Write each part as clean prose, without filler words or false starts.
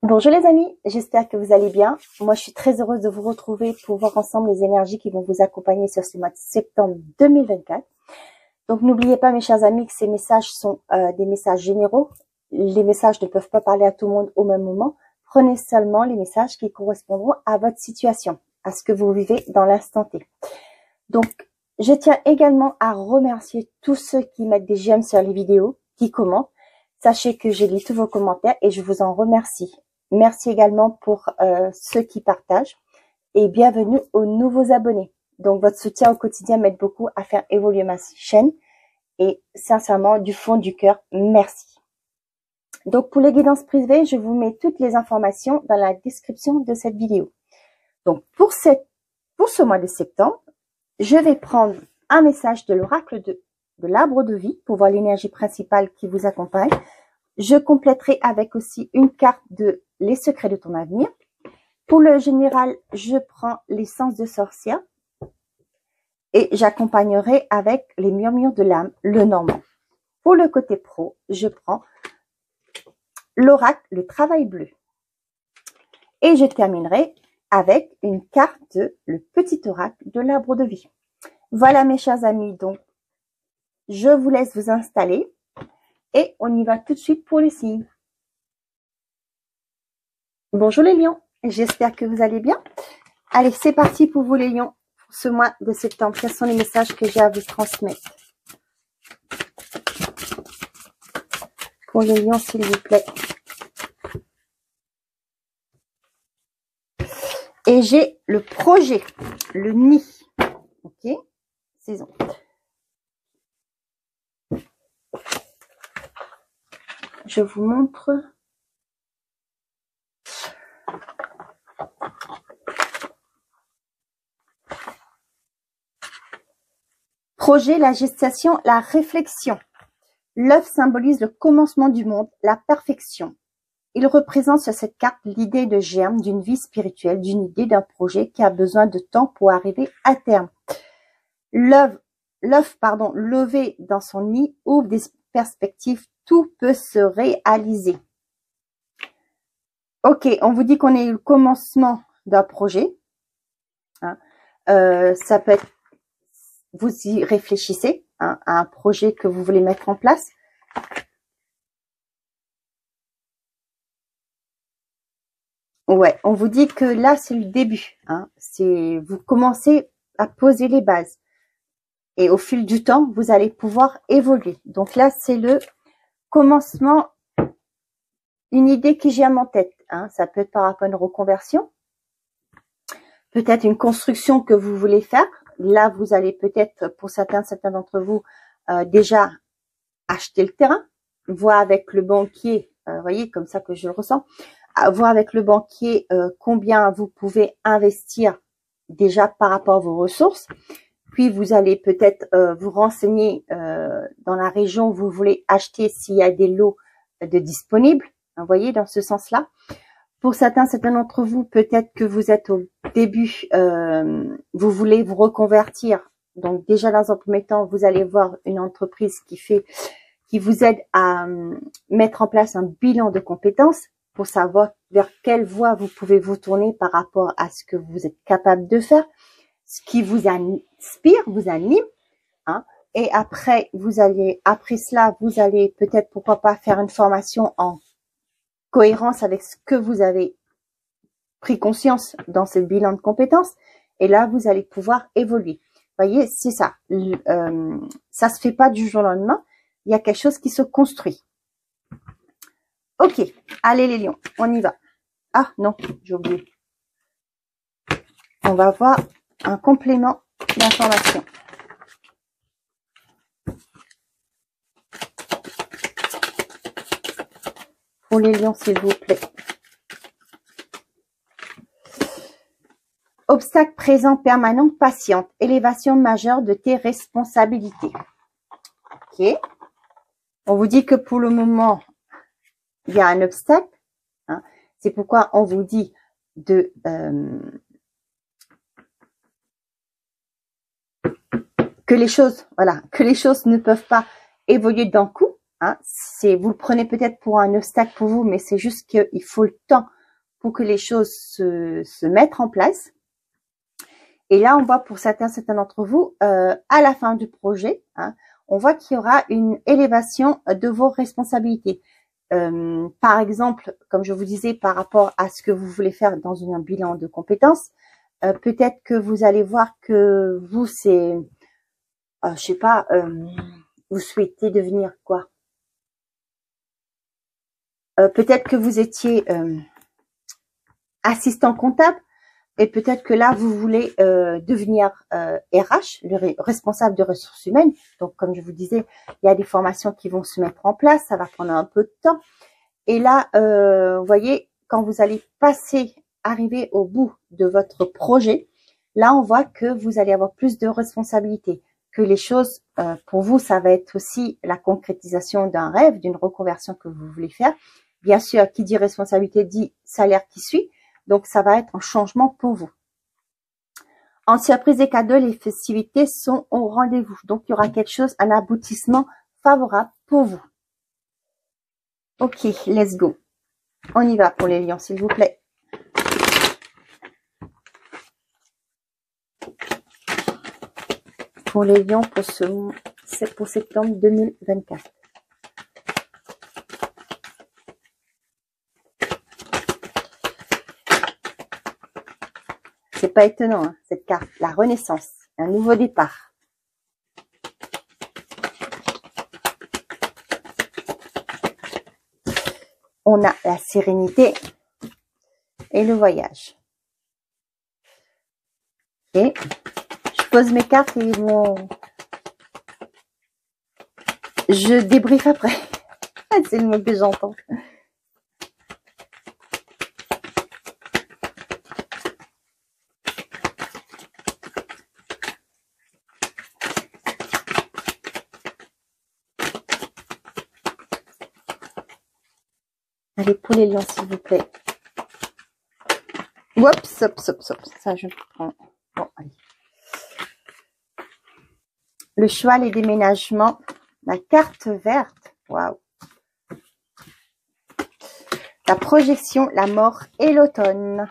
Bonjour les amis, j'espère que vous allez bien. Moi, je suis très heureuse de vous retrouver pour voir ensemble les énergies qui vont vous accompagner sur ce mois de septembre 2024. Donc, n'oubliez pas, mes chers amis, que ces messages sont des messages généraux. Les messages ne peuvent pas parler à tout le monde au même moment. Prenez seulement les messages qui correspondront à votre situation, à ce que vous vivez dans l'instant T. Donc, je tiens également à remercier tous ceux qui mettent des j'aime sur les vidéos, qui commentent. Sachez que j'ai lu tous vos commentaires et je vous en remercie. Merci également pour ceux qui partagent et bienvenue aux nouveaux abonnés. Donc, votre soutien au quotidien m'aide beaucoup à faire évoluer ma chaîne et sincèrement, du fond du cœur, merci. Donc, pour les guidances privées, je vous mets toutes les informations dans la description de cette vidéo. Donc, pour ce mois de septembre, je vais prendre un message de l'oracle de l'arbre de vie pour voir l'énergie principale qui vous accompagne. Je compléterai avec aussi une carte de les secrets de ton avenir. Pour le général, je prends l'essence de sorcière et j'accompagnerai avec les murmures de l'âme, le normand. Pour le côté pro, je prends l'oracle, le travail bleu. Et je terminerai avec une carte de le petit oracle de l'arbre de vie. Voilà mes chers amis, donc je vous laisse vous installer et on y va tout de suite pour les signes. Bonjour les lions, j'espère que vous allez bien. Allez, c'est parti pour vous les lions, pour ce mois de septembre. Quels sont les messages que j'ai à vous transmettre? Pour les lions, s'il vous plaît. Et j'ai le projet, le nid. Ok, saison. Je vous montre. Projet, la gestation, la réflexion. L'œuf symbolise le commencement du monde, la perfection. Il représente sur cette carte l'idée de germe d'une vie spirituelle, d'une idée, d'un projet qui a besoin de temps pour arriver à terme. L'œuf, levé dans son nid, ouvre des perspectives, tout peut se réaliser. Ok, on vous dit qu'on est le commencement d'un projet. Hein. Ça peut être, vous y réfléchissez à un projet que vous voulez mettre en place. Ouais, on vous dit que là, c'est le début. Hein. Vous commencez à poser les bases. Et au fil du temps, vous allez pouvoir évoluer. Donc là, c'est le commencement, une idée qui germe en tête. Hein. Ça peut être par rapport à une reconversion. Peut-être une construction que vous voulez faire. Là, vous allez peut-être, pour certains d'entre vous, déjà acheter le terrain. Voir avec le banquier, voyez, comme ça que je le ressens. Voir avec le banquier combien vous pouvez investir déjà par rapport à vos ressources. Puis, vous allez peut-être vous renseigner dans la région où vous voulez acheter s'il y a des lots de disponibles. Vous voyez, dans ce sens-là. Pour certains d'entre vous, peut-être que vous êtes au début, vous voulez vous reconvertir. Donc, déjà, dans un premier temps, vous allez voir une entreprise qui vous aide à mettre en place un bilan de compétences pour savoir vers quelle voie vous pouvez vous tourner par rapport à ce que vous êtes capable de faire, ce qui vous inspire, vous anime, hein. Et après, après cela, vous allez peut-être, pourquoi pas, faire une formation en cohérence avec ce que vous avez pris conscience dans ce bilan de compétences. Et là, vous allez pouvoir évoluer. Vous voyez, c'est ça. Ça se fait pas du jour au lendemain. Il y a quelque chose qui se construit. Ok, allez les lions, on y va. Ah non, j'ai oublié. On va voir un complément d'information. Pour les lions, s'il vous plaît. Obstacle présent permanent, patiente. Élévation majeure de tes responsabilités. Ok. On vous dit que pour le moment, il y a un obstacle. Hein. C'est pourquoi on vous dit de que les choses ne peuvent pas évoluer d'un coup. Hein. Vous le prenez peut-être pour un obstacle pour vous, mais c'est juste qu'il faut le temps pour que les choses se mettent en place. Et là, on voit pour certains d'entre vous, à la fin du projet, hein, on voit qu'il y aura une élévation de vos responsabilités. Par exemple, comme je vous disais, par rapport à ce que vous voulez faire dans un bilan de compétences, peut-être que vous allez voir que vous, c'est, je sais pas, vous souhaitez devenir quoi? Peut-être que vous étiez assistant comptable et peut-être que là, vous voulez devenir RH, le responsable de ressources humaines. Donc, comme je vous disais, il y a des formations qui vont se mettre en place, ça va prendre un peu de temps. Et là, vous voyez, quand vous allez arriver au bout de votre projet, là, on voit que vous allez avoir plus de responsabilités, que les choses, pour vous, ça va être aussi la concrétisation d'un rêve, d'une reconversion que vous voulez faire. Bien sûr, qui dit responsabilité dit salaire qui suit. Donc, ça va être un changement pour vous. En surprise et cadeaux, les festivités sont au rendez-vous. Donc, il y aura quelque chose, un aboutissement favorable pour vous. Ok, let's go. On y va pour les lions, s'il vous plaît. Pour les lions, pour septembre 2024. C'est pas étonnant, hein, cette carte. La renaissance, un nouveau départ. On a la sérénité et le voyage. Et je pose mes cartes et je débriefe après. C'est le mot que j'entends. Allez, pour les lions, s'il vous plaît. Oups, hop. Ça, je prends. Bon, allez. Le choix, les déménagements. La carte verte. Waouh. La projection, la mort et l'automne.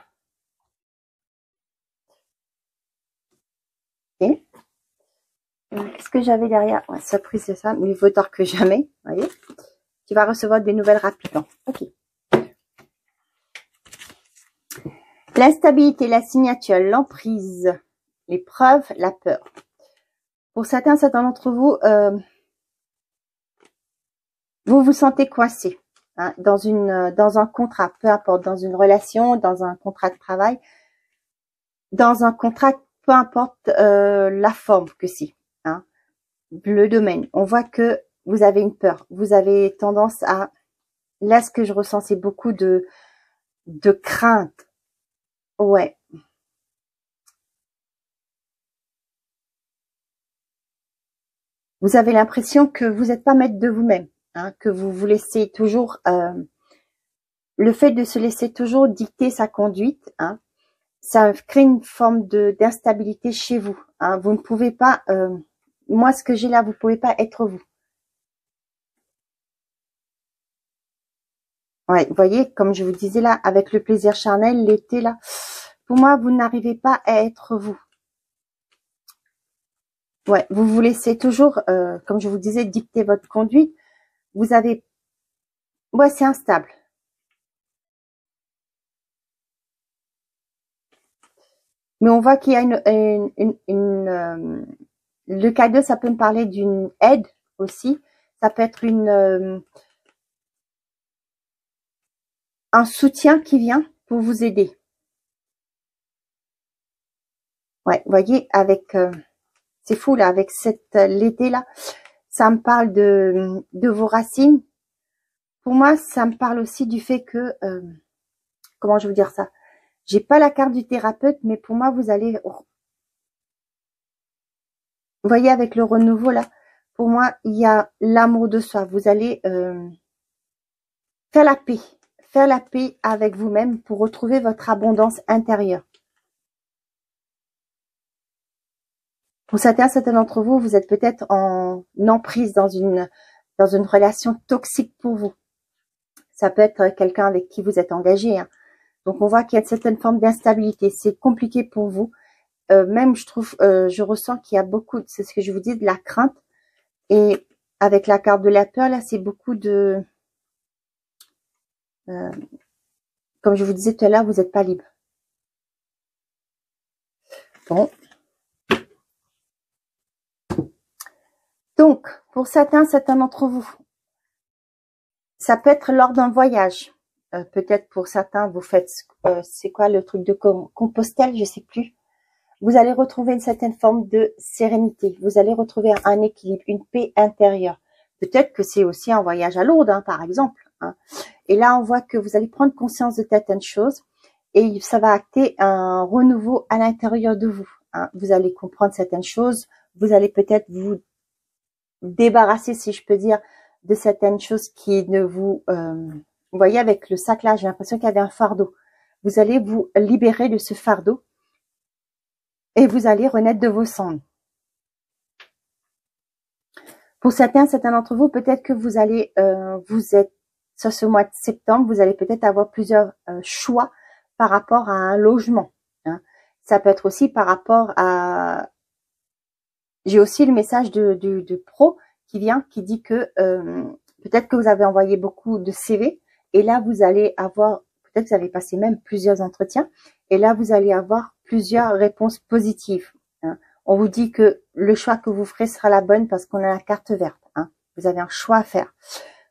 Ok. Qu'est-ce que j'avais derrière? Ouais, surprise, c'est ça. Mieux vaut tard que jamais. Vous voyez? Tu vas recevoir des nouvelles rapidement. Ok. L'instabilité, la signature, l'emprise, l'épreuve, la peur. Pour certains d'entre vous, vous vous sentez coincé, hein, dans un contrat, peu importe, dans une relation, dans un contrat de travail, dans un contrat, peu importe la forme que c'est, hein, le domaine. On voit que vous avez une peur, vous avez tendance à, là ce que je ressens, c'est beaucoup de crainte. Ouais. Vous avez l'impression que vous n'êtes pas maître de vous-même, hein, que vous vous laissez toujours, le fait de se laisser toujours dicter sa conduite, hein, ça crée une forme d'instabilité chez vous. Hein. Vous ne pouvez pas, moi ce que j'ai là, vous ne pouvez pas être vous. Ouais, vous voyez, comme je vous disais là, avec le plaisir charnel, l'été là, pour moi, vous n'arrivez pas à être vous. Ouais, vous vous laissez toujours, comme je vous disais, dicter votre conduite. Vous avez, ouais, c'est instable. Mais on voit qu'il y a le cadeau, ça peut me parler d'une aide aussi. Ça peut être un soutien qui vient pour vous aider. Ouais, vous voyez, avec, c'est fou là, avec l'été là, ça me parle de vos racines. Pour moi, ça me parle aussi du fait que, comment je vais vous dire ça? J'ai pas la carte du thérapeute, mais pour moi, vous allez, vous voyez, avec le renouveau là, pour moi, il y a l'amour de soi. Vous allez faire la paix avec vous-même pour retrouver votre abondance intérieure. Pour certains d'entre vous, vous êtes peut-être en emprise dans une relation toxique pour vous. Ça peut être quelqu'un avec qui vous êtes engagé, hein. Donc, on voit qu'il y a une certaine forme d'instabilité. C'est compliqué pour vous. Même, je trouve, je ressens qu'il y a beaucoup, c'est ce que je vous dis, de la crainte. Et avec la carte de la peur, là, c'est beaucoup de... comme je vous disais tout à l'heure, vous n'êtes pas libre. Bon. Donc, pour certains d'entre vous, ça peut être lors d'un voyage. Peut-être pour certains, vous faites, c'est quoi le truc de Compostelle, je sais plus. Vous allez retrouver une certaine forme de sérénité. Vous allez retrouver un équilibre, une paix intérieure. Peut-être que c'est aussi un voyage à Lourdes, hein, par exemple. Hein. Et là, on voit que vous allez prendre conscience de certaines choses et ça va acter un renouveau à l'intérieur de vous. Hein. Vous allez comprendre certaines choses. Vous allez peut-être vous débarrasser, si je peux dire, de certaines choses qui ne vous... vous voyez, avec le sac là, j'ai l'impression qu'il y avait un fardeau. Vous allez vous libérer de ce fardeau et vous allez renaître de vos cendres. Pour certains d'entre vous, peut-être que vous allez, vous êtes sur ce mois de septembre, vous allez peut-être avoir plusieurs choix par rapport à un logement. Hein. Ça peut être aussi par rapport à... J'ai aussi le message de pro qui vient, qui dit que peut-être que vous avez envoyé beaucoup de CV et là, vous allez avoir, peut-être que vous avez passé même plusieurs entretiens et là, vous allez avoir plusieurs réponses positives. Hein. On vous dit que le choix que vous ferez sera la bonne parce qu'on a la carte verte. Hein. Vous avez un choix à faire.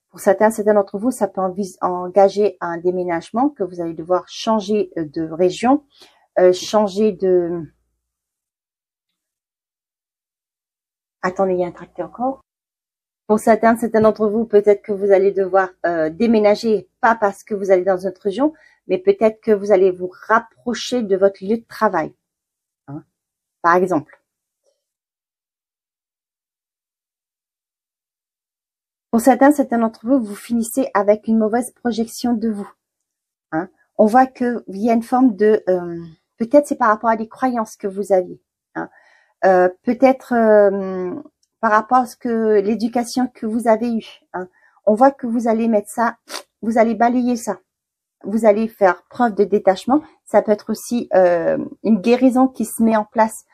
Pour certains d'entre vous, ça peut engager un déménagement, que vous allez devoir changer de région, changer de... Attendez, il y a un tracteur encore. Pour certains d'entre vous, peut-être que vous allez devoir déménager, pas parce que vous allez dans une autre région, mais peut-être que vous allez vous rapprocher de votre lieu de travail. Hein, par exemple. Pour certains d'entre vous, vous finissez avec une mauvaise projection de vous. Hein. On voit qu'il y a une forme de... peut-être c'est par rapport à des croyances que vous aviez. Hein. Peut-être par rapport à ce que l'éducation que vous avez eue. Hein. On voit que vous allez mettre ça, vous allez balayer ça. Vous allez faire preuve de détachement. Ça peut être aussi une guérison qui se met en place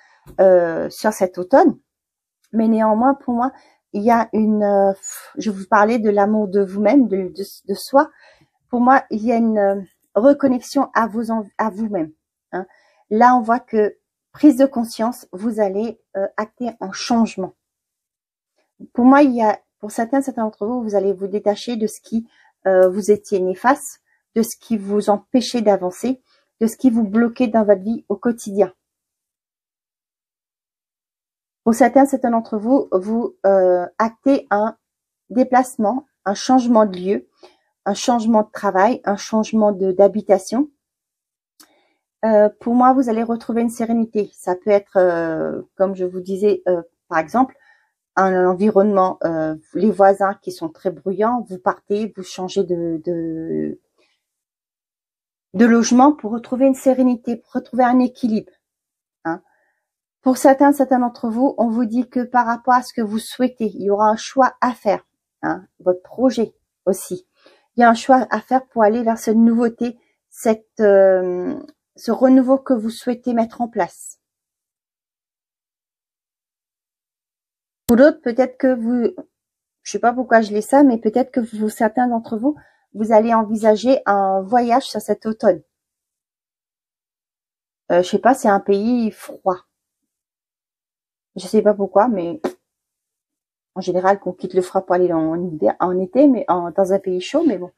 sur cet automne. Mais néanmoins, pour moi, il y a une... je vous parlais de l'amour de vous-même, de soi. Pour moi, il y a une reconnexion à vous-même. Hein. Là, on voit que prise de conscience, vous allez acter un changement. Pour moi, il y a, pour certains d'entre vous, vous allez vous détacher de ce qui vous étiez néfaste, de ce qui vous empêchait d'avancer, de ce qui vous bloquait dans votre vie au quotidien. Pour certains d'entre vous, vous actez un déplacement, un changement de lieu, un changement de travail, un changement d'habitation. Pour moi, vous allez retrouver une sérénité. Ça peut être, comme je vous disais, par exemple, un environnement, les voisins qui sont très bruyants, vous partez, vous changez de logement pour retrouver une sérénité, pour retrouver un équilibre. Hein. Pour certains d'entre vous, on vous dit que par rapport à ce que vous souhaitez, il y aura un choix à faire. Hein, votre projet aussi. Il y a un choix à faire pour aller vers cette nouveauté, ce renouveau que vous souhaitez mettre en place. Pour d'autres, peut-être que vous, je sais pas pourquoi je lis ça, mais peut-être que certains d'entre vous, vous allez envisager un voyage sur cet automne. Je sais pas, c'est un pays froid. Je sais pas pourquoi, mais en général, qu'on quitte le froid pour aller en été, mais dans un pays chaud, mais bon.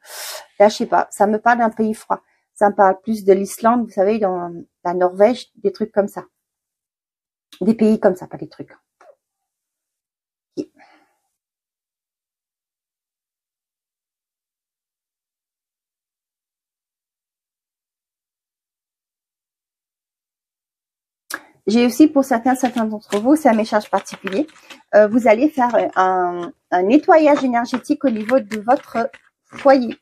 Là, je sais pas, ça me parle d'un pays froid. Ça me parle plus de l'Islande, vous savez, dans la Norvège, des trucs comme ça. Des pays comme ça, pas des trucs. J'ai aussi, pour certains d'entre vous, c'est un message particulier, vous allez faire un nettoyage énergétique au niveau de votre foyer.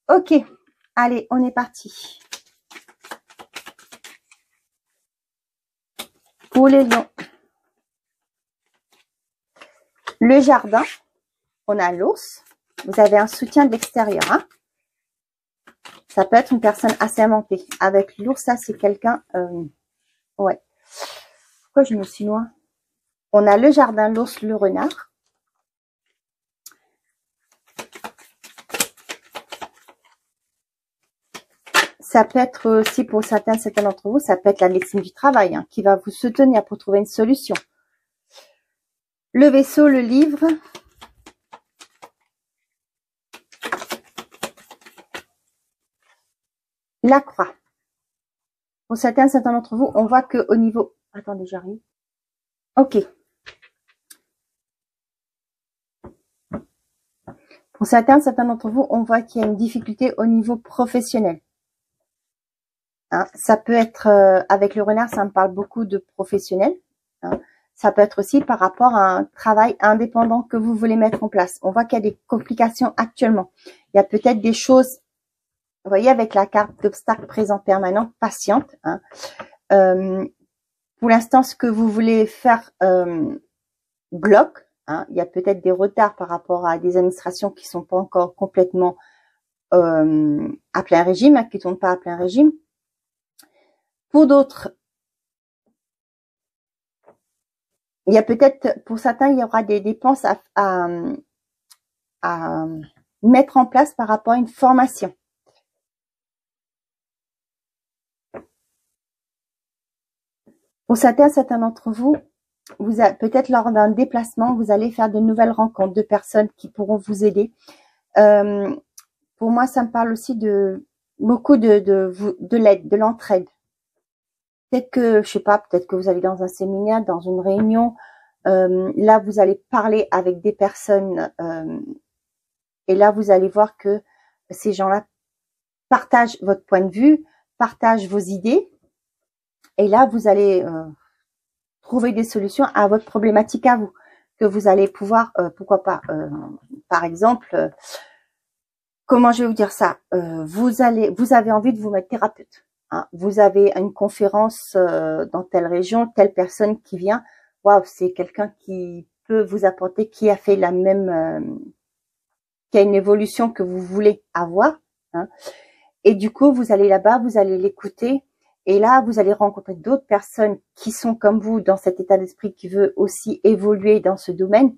Ok, allez, on est parti. Pour les lions, le jardin, on a l'ours, vous avez un soutien de l'extérieur. Hein. Ça peut être une personne assez inventée. Avec l'ours, ça, c'est quelqu'un... ouais. Pourquoi je me suis loin? On a le jardin, l'ours, le renard. Ça peut être aussi, pour certains d'entre vous, ça peut être la médecine du travail hein, qui va vous soutenir pour trouver une solution. Le vaisseau, le livre. La croix. Pour certains d'entre vous, on voit que au niveau... Attendez, j'arrive. Ok. Pour certains d'entre vous, on voit qu'il y a une difficulté au niveau professionnel. Hein, ça peut être, avec le renard, ça me parle beaucoup de professionnel. Hein. Ça peut être aussi par rapport à un travail indépendant que vous voulez mettre en place. On voit qu'il y a des complications actuellement. Il y a peut-être des choses, vous voyez, avec la carte d'obstacle présent permanent, patiente. Hein. Pour l'instant, ce que vous voulez faire bloque. Hein. Il y a peut-être des retards par rapport à des administrations qui sont pas encore complètement à plein régime, hein, qui ne tournent pas à plein régime. Pour d'autres, il y a peut-être, pour certains, il y aura des dépenses à mettre en place par rapport à une formation. Pour certains d'entre vous, peut-être lors d'un déplacement, vous allez faire de nouvelles rencontres de personnes qui pourront vous aider. Pour moi, ça me parle aussi de beaucoup de l'aide, de l'entraide. Peut-être que, je sais pas, peut-être que vous allez dans un séminaire, dans une réunion. Là, vous allez parler avec des personnes et là, vous allez voir que ces gens-là partagent votre point de vue, partagent vos idées. Et là, vous allez trouver des solutions à votre problématique à vous, que vous allez pouvoir, pourquoi pas, par exemple, comment je vais vous dire ça, vous avez envie de vous mettre thérapeute. Hein, vous avez une conférence dans telle région, telle personne qui vient, waouh, c'est quelqu'un qui peut vous apporter, qui a fait la même, qui a une évolution que vous voulez avoir. Hein, et du coup, vous allez là-bas, vous allez l'écouter. Et là, vous allez rencontrer d'autres personnes qui sont comme vous dans cet état d'esprit qui veut aussi évoluer dans ce domaine.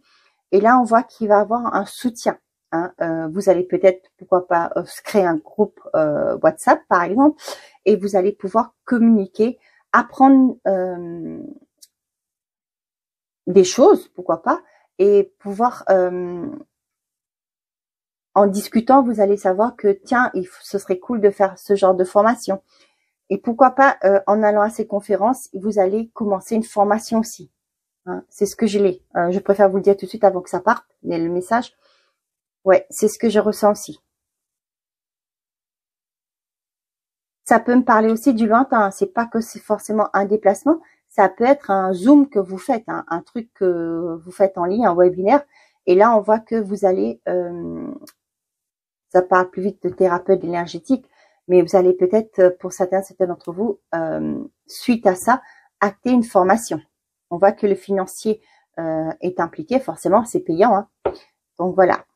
Et là, on voit qu'il va avoir un soutien. Hein. Vous allez peut-être, pourquoi pas, créer un groupe WhatsApp, par exemple, et vous allez pouvoir communiquer, apprendre des choses, pourquoi pas, et pouvoir, en discutant, vous allez savoir que, tiens, ce serait cool de faire ce genre de formation. Et pourquoi pas, en allant à ces conférences, vous allez commencer une formation aussi. Hein, c'est ce que je préfère vous le dire tout de suite avant que ça parte, le message. Ouais, c'est ce que je ressens aussi. Ça peut me parler aussi du lointain. C'est pas que c'est forcément un déplacement. Ça peut être un Zoom que vous faites, hein, un truc que vous faites en ligne, un webinaire. Et là, on voit que vous allez, ça parle plus vite de thérapeute énergétique, mais vous allez peut-être, pour certains d'entre vous, suite à ça, acter une formation. On voit que le financier est impliqué, forcément, c'est payant. Hein. Donc voilà.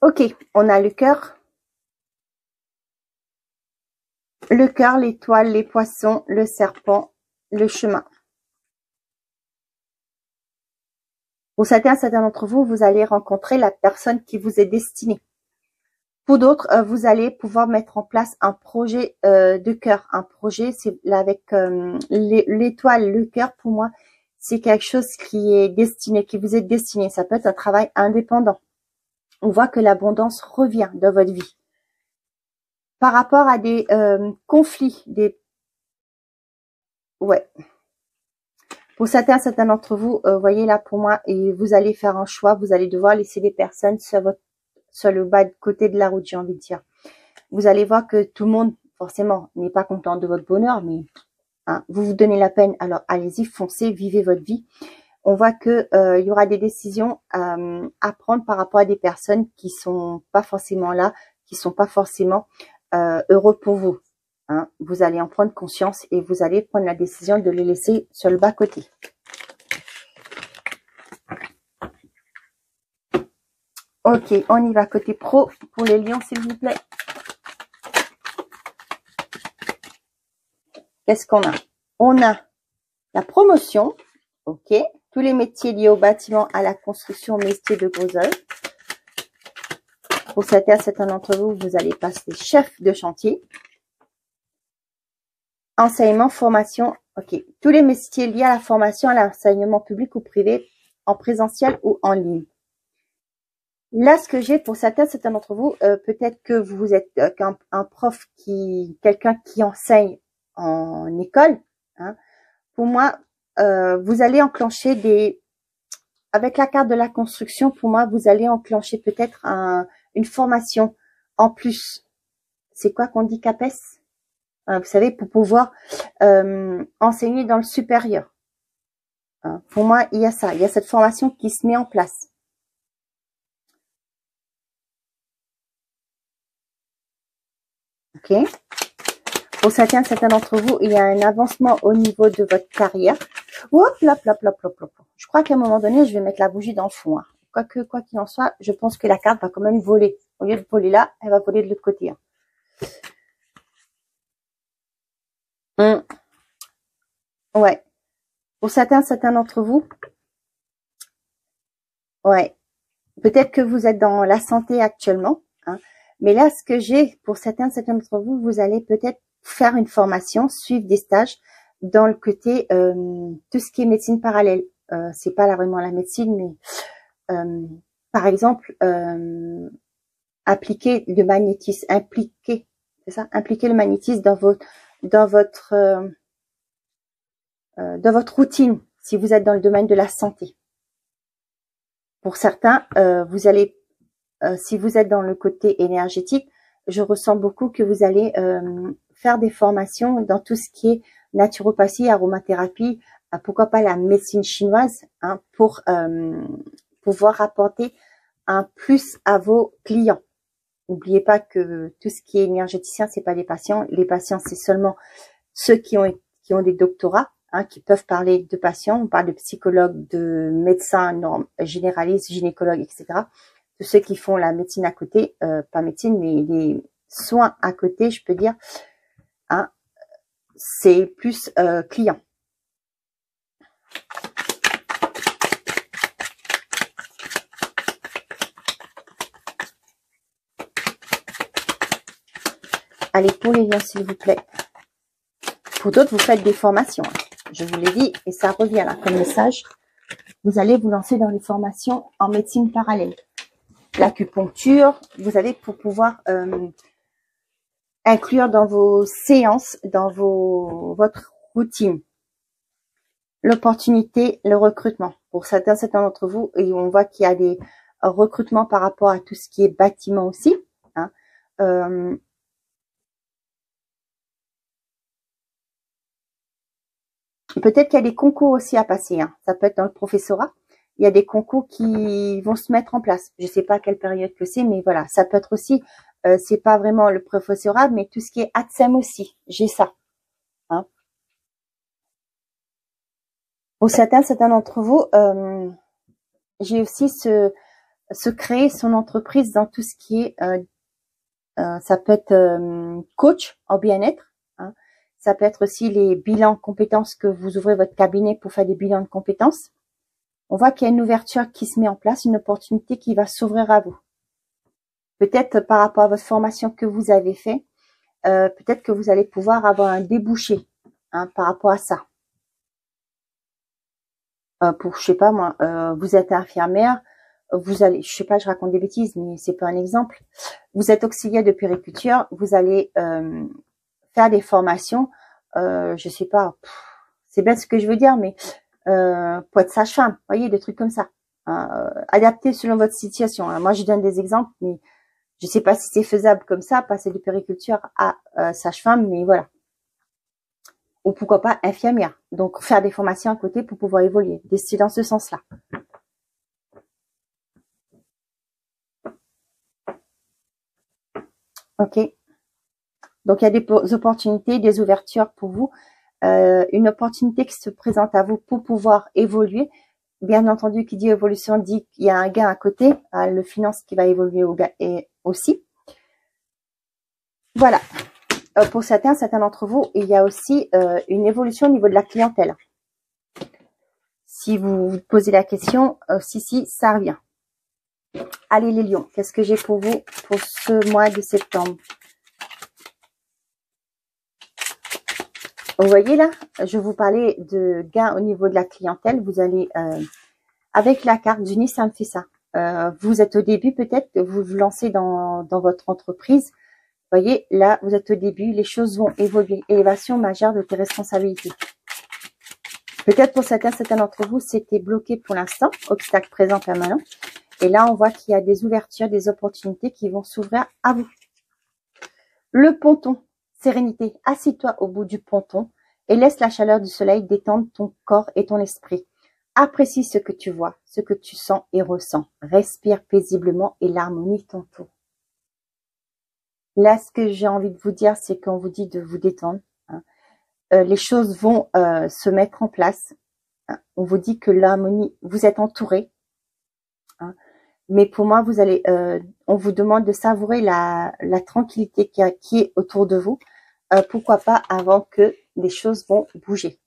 Ok, on a le cœur. Le cœur, l'étoile, les poissons, le serpent, le chemin. Pour certains d'entre vous, vous allez rencontrer la personne qui vous est destinée. Pour d'autres, vous allez pouvoir mettre en place un projet de cœur. Un projet, c'est avec l'étoile, le cœur, pour moi, c'est quelque chose qui est destiné, qui vous est destiné. Ça peut être un travail indépendant. On voit que l'abondance revient dans votre vie. Par rapport à des conflits, ouais. Pour certains d'entre vous, voyez là pour moi, et vous allez faire un choix, vous allez devoir laisser des personnes sur le bas de côté de la route, j'ai envie de dire. Vous allez voir que tout le monde, forcément, n'est pas content de votre bonheur, mais hein, vous vous donnez la peine, alors allez-y, foncez, vivez votre vie. On voit que il y aura des décisions à prendre par rapport à des personnes qui sont pas forcément là, qui sont pas forcément heureux pour vous. hein, vous allez en prendre conscience et vous allez prendre la décision de les laisser sur le bas-côté. Ok, on y va côté pro pour les lions, s'il vous plaît. Qu'est-ce qu'on a? On a la promotion, ok. Tous les métiers liés au bâtiment, à la construction, métier de gros œuvre. Pour certains d'entre vous, vous allez passer chef de chantier. Enseignement, formation, ok. Tous les métiers liés à la formation, à l'enseignement public ou privé, en présentiel ou en ligne. Là, ce que j'ai pour certains d'entre vous, peut-être que vous êtes un prof quelqu'un qui enseigne en école. Hein. Pour moi, vous allez enclencher avec la carte de la construction, pour moi, vous allez enclencher peut-être une formation en plus. C'est quoi qu'on dit, CAPES? Vous savez, pour pouvoir enseigner dans le supérieur. Hein. Pour moi, il y a ça, il y a cette formation qui se met en place. Ok. Pour certains d'entre vous, il y a un avancement au niveau de votre carrière. Hop, hop, hop, hop, hop, hop. Je crois qu'à un moment donné, je vais mettre la bougie dans le fond. Hein. Quoi qu'il en soit, je pense que la carte va quand même voler. Au lieu de voler là, elle va voler de l'autre côté. Hein. Ouais. Pour certains d'entre vous, ouais. Peut-être que vous êtes dans la santé actuellement. Hein. Mais là, ce que j'ai pour certains d'entre vous, vous allez peut-être faire une formation, suivre des stages dans le côté tout ce qui est médecine parallèle. C'est pas vraiment la médecine, mais par exemple appliquer le magnétisme, impliquer le magnétisme dans votre routine si vous êtes dans le domaine de la santé. Pour certains, vous allez si vous êtes dans le côté énergétique, je ressens beaucoup que vous allez faire des formations dans tout ce qui est naturopathie, aromathérapie, pourquoi pas la médecine chinoise, hein, pour pouvoir apporter un plus à vos clients. N'oubliez pas que tout ce qui est énergéticien, c'est pas les patients. Les patients, c'est seulement ceux qui ont des doctorats, hein, qui peuvent parler de patients. On parle de psychologues, de médecins généralistes, gynécologues, etc. De ceux qui font la médecine à côté, pas médecine, mais les soins à côté, je peux dire, hein, c'est plus client. Allez, pour les liens, s'il vous plaît. Pour d'autres, vous faites des formations. Hein. Je vous l'ai dit, et ça revient là comme message. Vous allez vous lancer dans les formations en médecine parallèle. L'acupuncture, vous allez pour pouvoir inclure dans vos séances, dans votre routine. L'opportunité, le recrutement. Pour certains d'entre vous, et on voit qu'il y a des recrutements par rapport à tout ce qui est bâtiment aussi. Hein. Peut-être qu'il y a des concours aussi à passer. Hein. Ça peut être dans le professorat. Il y a des concours qui vont se mettre en place. Je ne sais pas à quelle période que c'est, mais voilà. Ça peut être aussi, c'est pas vraiment le professorat, mais tout ce qui est ATSEM aussi. J'ai ça. Hein. Pour certains d'entre vous, j'ai aussi se créer son entreprise dans tout ce qui est, ça peut être coach en bien-être. Hein. Ça peut être aussi les bilans de compétences que vous ouvrez votre cabinet pour faire des bilans de compétences. On voit qu'il y a une ouverture qui se met en place, une opportunité qui va s'ouvrir à vous. Peut-être par rapport à votre formation que vous avez fait, peut-être que vous allez pouvoir avoir un débouché, hein, par rapport à ça. Pour, je sais pas moi, vous êtes infirmière, vous allez, je sais pas, je raconte des bêtises, mais c'est pas un exemple. Vous êtes auxiliaire de puériculture, vous allez faire des formations, je sais pas, c'est bête ce que je veux dire, mais pour être sage-femme, voyez, des trucs comme ça. Adapté selon votre situation. Hein. Moi, je donne des exemples, mais je sais pas si c'est faisable comme ça, passer de puériculture à sage-femme, mais voilà. Ou pourquoi pas infirmière. Donc, faire des formations à côté pour pouvoir évoluer. Décider dans ce sens-là. Ok. Donc, il y a des opportunités, des ouvertures pour vous. Une opportunité qui se présente à vous pour pouvoir évoluer. Bien entendu, qui dit évolution dit qu'il y a un gain à côté, le finance qui va évoluer et aussi. Voilà. Pour certains d'entre vous, il y a aussi une évolution au niveau de la clientèle. Si vous vous posez la question, si, ça revient. Allez les lions, qu'est-ce que j'ai pour vous pour ce mois de septembre? Vous voyez là, je vous parlais de gains au niveau de la clientèle. Vous allez, avec la carte du Nid, ça me fait ça. Vous êtes au début peut-être, vous vous lancez dans votre entreprise. Vous voyez, là, vous êtes au début, les choses vont évoluer. Élévation majeure de tes responsabilités. Peut-être pour certains d'entre vous, c'était bloqué pour l'instant, obstacle présent permanent. Et là, on voit qu'il y a des ouvertures, des opportunités qui vont s'ouvrir à vous. Le ponton. Sérénité, assis-toi au bout du ponton et laisse la chaleur du soleil détendre ton corps et ton esprit. Apprécie ce que tu vois, ce que tu sens et ressens. Respire paisiblement et l'harmonie t'entoure. Là, ce que j'ai envie de vous dire, c'est qu'on vous dit de vous détendre. Hein. Les choses vont se mettre en place. Hein. On vous dit que l'harmonie, vous êtes entouré. Hein. Mais pour moi, vous allez, on vous demande de savourer la tranquillité qui est autour de vous. Pourquoi pas avant que les choses vont bouger.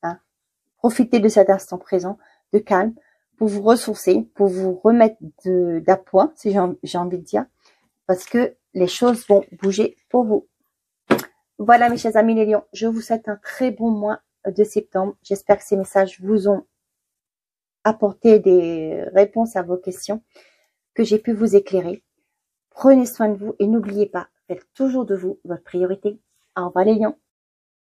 Hein. Profitez de cet instant présent de calme pour vous ressourcer, pour vous remettre d'appoint, si j'ai envie de dire, parce que les choses vont bouger pour vous. Voilà mes chers amis les lions, je vous souhaite un très bon mois de septembre. J'espère que ces messages vous ont apporter des réponses à vos questions, que j'ai pu vous éclairer. Prenez soin de vous et n'oubliez pas, faites toujours de vous votre priorité. Au revoir les lions.